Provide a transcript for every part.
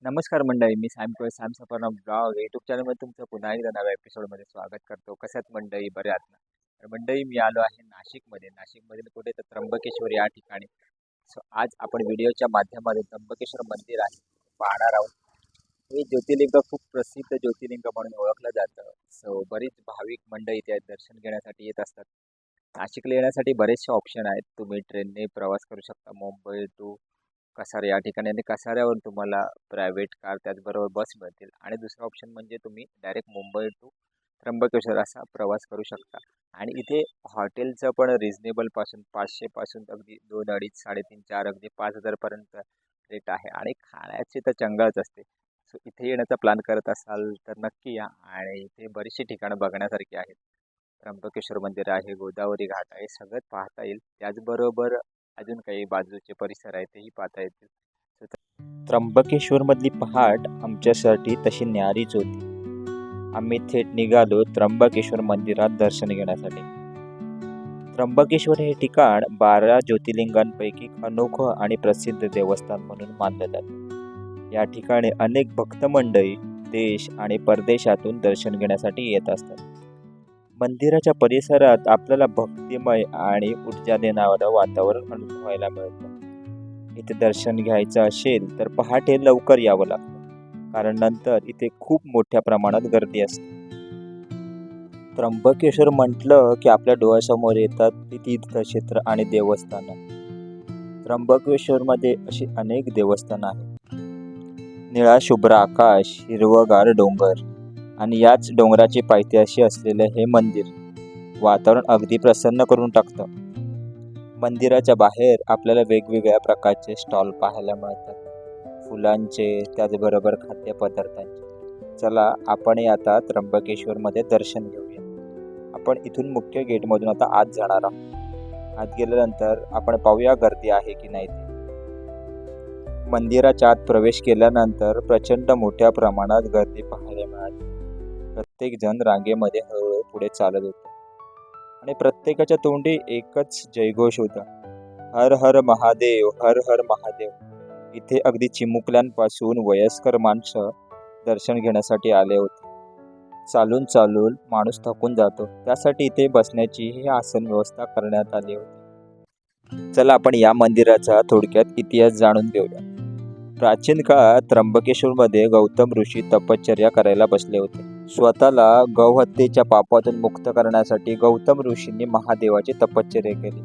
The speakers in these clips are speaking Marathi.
नमस्कार मंडळी, मी सॅम सफरनाम ब्लॉग यूट्यूब चॅनलमध्ये तुमचं पुन्हा एकदा नव्या एपिसोडमध्ये स्वागत करतो. कशात मंडळी, बरे आहात ना? तर मंडळी, मी आलो आहे नाशिकमध्ये कुठे तर त्र्यंबकेश्वर या ठिकाणी. सो आज आपण व्हिडिओच्या माध्यमातून त्र्यंबकेश्वर मंदिर आहे पाहणार आहोत. हे ज्योतिर्लिंग खूप प्रसिद्ध ज्योतिर्लिंग म्हणून ओळखलं जातं. सो बरीच भाविक मंडळी इथे दर्शन घेण्यासाठी येत असतात. नाशिकला येण्यासाठी बरेचसे ऑप्शन आहेत. तुम्ही ट्रेनने प्रवास करू शकता मुंबई टू कसार या ठिकाणी, आणि कसाऱ्यावरून तुम्हाला प्रायव्हेट कार त्याचबरोबर बस मिळतील. आणि दुसरा ऑप्शन म्हणजे तुम्ही डायरेक्ट मुंबई टू त्र्यंबकेश्वर असा प्रवास करू शकता. आणि इथे हॉटेलचं पण रिजनेबलपासून 500 पासून अगदी 2, 2.5, 3.5, 4 अगदी 5,000पर्यंत रेट आहे. आणि खाण्याची तर चंगळच असते. सो इथे येण्याचा प्लॅन करत असाल तर नक्की या. आणि इथे बरीचशी ठिकाणं बघण्यासारखी आहेत. त्र्यंबकेश्वर मंदिर आहे, गोदावरी घाट आहे, सगळं पाहता येईल. त्याचबरोबर अजून काही बाजूचे परिसर आहेत तेही पाहता येतील. त्र्यंबकेश्वर मधली पहाट आमच्यासाठी तशी न्यारीच होती. आम्ही थेट निघालो त्र्यंबकेश्वर मंदिरात दर्शन घेण्यासाठी. त्र्यंबकेश्वर हे ठिकाण 12 ज्योतिर्लिंगांपैकी अनोखं आणि प्रसिद्ध देवस्थान म्हणून मानलं जातं. या ठिकाणी अनेक भक्त मंडळी देश आणि परदेशातून दर्शन घेण्यासाठी येत असतात. मंदिराच्या परिसरात आपल्याला भक्तिमय आणि ऊर्जा देणारं वातावरण अनुभवायला मिळतं. इथे दर्शन घ्यायचं असेल तर पहाटे लवकर यावं लागतं, कारण नंतर इथे खूप मोठ्या प्रमाणात गर्दी असते. त्र्यंबकेश्वर म्हटलं की आपल्या डोळ्यासमोर येतात ती तीर्थक्षेत्र आणि देवस्थानं. त्र्यंबकेश्वरमध्ये अशी अनेक देवस्थानं आहेत. निळा शुभ्र आकाश, हिरवगार डोंगर आणि याच डोंगराची पायथ्याशी असलेलं हे मंदिर वातावरण अगदी प्रसन्न करून टाकतं. मंदिराच्या बाहेर आपल्याला वेगवेगळ्या प्रकारचे स्टॉल पाहायला मिळतात, फुलांचे त्याचबरोबर खाद्यपदार्थांचे. चला आपण आता त्र्यंबकेश्वरमध्ये दर्शन घेऊया. आपण इथून मुख्य गेटमधून आता आत जाणार आहोत. आत गेल्यानंतर आपण पाहूया गर्दी आहे की नाही ते. मंदिराच्या आत प्रवेश केल्यानंतर प्रचंड मोठ्या प्रमाणात गर्दी पाहायला मिळाली. प्रत्येक जण रांगेमध्ये हळूहळू पुढे चालत होते आणि प्रत्येकाच्या तोंडी एकच जयघोष होता, हर हर महादेव, हर हर महादेव. इथे अगदी चिमुकल्यांपासून वयस्कर माणसं दर्शन घेण्यासाठी आले होते. चालून चालून माणूस थकून जातो, त्यासाठी इथे बसण्याची ही आसन व्यवस्था करण्यात आली होती. चला आपण या मंदिराचा थोडक्यात इतिहास जाणून घेऊया. प्राचीन काळात त्र्यंबकेश्वरमध्ये गौतम ऋषी तपश्चर्या करायला बसले होते. स्वतःला गौहत्येच्या पापातून मुक्त करण्यासाठी गौतम ऋषींनी महादेवाची तपश्चर्या केली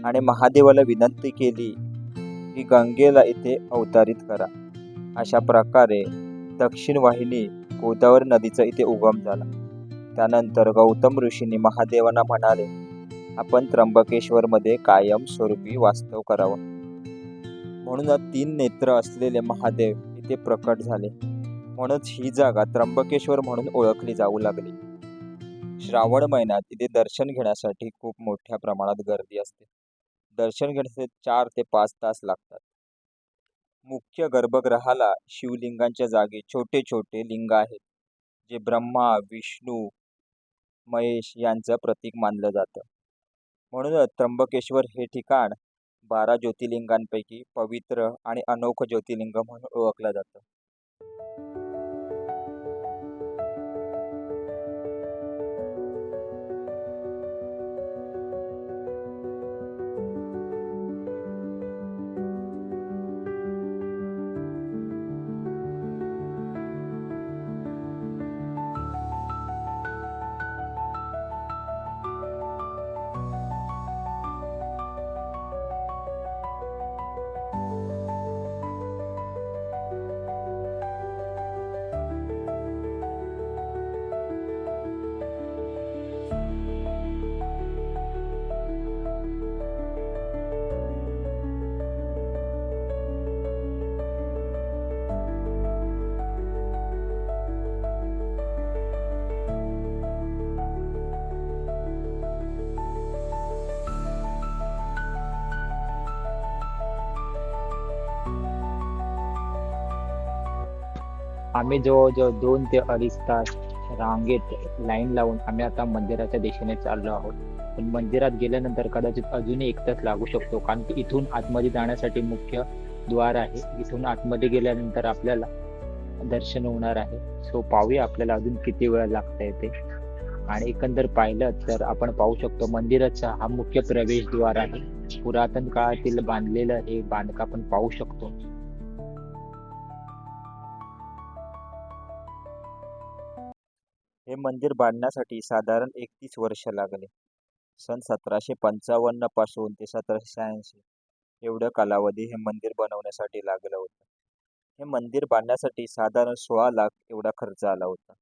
आणि महादेवाला विनंती केली की गंगेला इथे अवतरित करा. अशा प्रकारे दक्षिण वाहिनी गोदावरी नदीचा इथे उगम झाला. त्यानंतर गौतम ऋषींनी महादेवांना म्हणाले, आपण त्र्यंबकेश्वरमध्ये कायम स्वरूपी वास्तव करावं. म्हणूनच 3 नेत्र असलेले महादेव इथे प्रकट झाले. म्हणूनच ही जागा त्र्यंबकेश्वर म्हणून ओळखली जाऊ लागली. श्रावण महिन्यात इथे दर्शन घेण्यासाठी खूप मोठ्या प्रमाणात गर्दी असते. दर्शन घेण्यासाठी 4 ते 5 तास लागतात. मुख्य गर्भगृहाला शिवलिंगांच्या जागी छोटे छोटे लिंग आहेत, जे ब्रह्मा, विष्णू, महेश यांचं प्रतीक मानलं जातं. म्हणूनच त्र्यंबकेश्वर हे ठिकाण 12 ज्योतिर्लिंगांपैकी पवित्र आणि अनोखं ज्योतिर्लिंग म्हणून ओळखलं जातं. आम्ही जवळजवळ 2 ते 2.5 तास रांगेत लाईन लावून आम्ही आता मंदिराच्या दिशेने चाललो आहोत. पण मंदिरात गेल्यानंतर कदाचित अजूनही 1 तास लागू शकतो, कारण की इथून आतमध्ये जाण्यासाठी मुख्य द्वार आहे. इथून आतमध्ये गेल्यानंतर आपल्याला दर्शन होणार आहे. सो पाहूया आपल्याला अजून किती वेळ लागतंय ते. आणि एकंदर पाहिलं तर आपण पाहू शकतो मंदिराचा हा मुख्य प्रवेशद्वार आहे. पुरातन काळातील बांधलेलं हे बांधकाम आपण पाहू शकतो. हे मंदिर बांधण्यासाठी साधारण 31 वर्ष लागले. सन 1755 पासून ते 1786 एवढं कालावधी हे मंदिर बनवण्यासाठी लागलं होतं. हे मंदिर बांधण्यासाठी साधारण 16 लाख एवढा खर्च आला होता.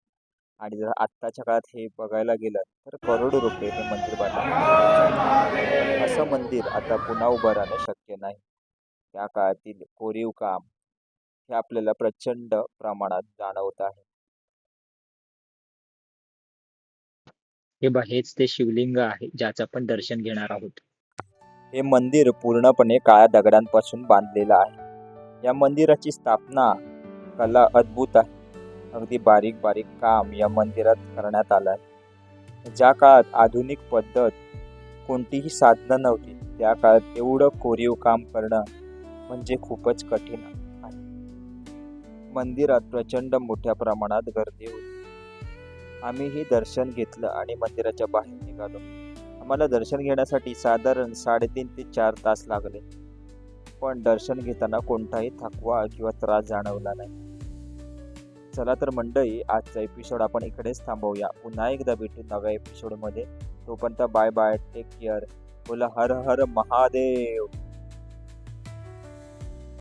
आणि जर आत्ताच्या काळात हे बघायला गेलं तर करोडो रुपये हे मंदिर बांधण्यासाठी खर्च आले. असं मंदिर आता पुन्हा उभं राहणं शक्य नाही. त्या काळातील कोरीव काम हे आपल्याला प्रचंड प्रमाणात जाणवत आहे. हेच ते शिवलिंग आहे ज्याचं आपण दर्शन घेणार आहोत. हे मंदिर पूर्णपणे काळ्या दगडांपासून बांधलेलं आहे. या मंदिराची स्थापना कला अद्भुत आहे. अगदी बारीक बारीक काम या मंदिरात करण्यात आलं आहे. ज्या काळात आधुनिक पद्धत कोणतीही साधनं नव्हती त्या काळात एवढं कोरीव काम करणं म्हणजे खूपच कठीण आहे. मंदिरात प्रचंड मोठ्या प्रमाणात गर्दी होती. आम्हीही दर्शन घेतलं आणि मंदिराच्या बाहेर निघालो. आम्हाला दर्शन घेण्यासाठी साधारण 3.5 ते 4 तास लागले. पण दर्शन घेताना कोणताही थकवा किंवा त्रास जाणवला नाही. चला तर मंडळी, आजचा एपिसोड आपण इकडेच थांबवूया. पुन्हा एकदा भेटू नव्या एपिसोडमध्ये. तोपर्यंत बाय बाय, टेक केअर. बोला हर हर महादेव.